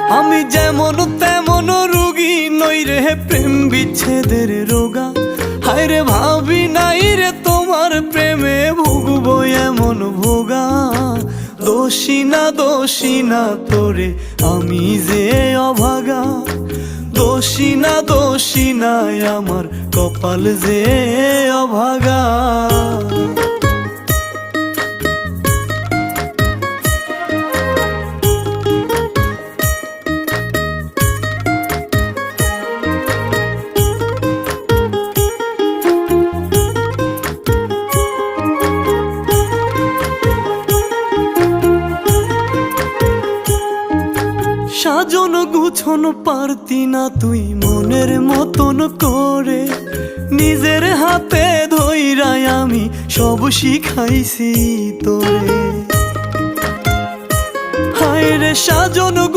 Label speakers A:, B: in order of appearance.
A: আমি যেমন তেমন রোগী নই রে প্রেম বিচ্ছেদের রোগা। হায় রে ভাবি নাই রে তোমার প্রেমে ভুগবো এমন ভোগা। দোষী না তোরে আমি যে অভাগা। দোষী না আমার কপাল যে অভাগা। সাজন গুছন পারতি না তুই মনের মতন করে। নিজের হাতে ধইরাই আমি সব শিখাইছি তোরে। হায় রে সাজন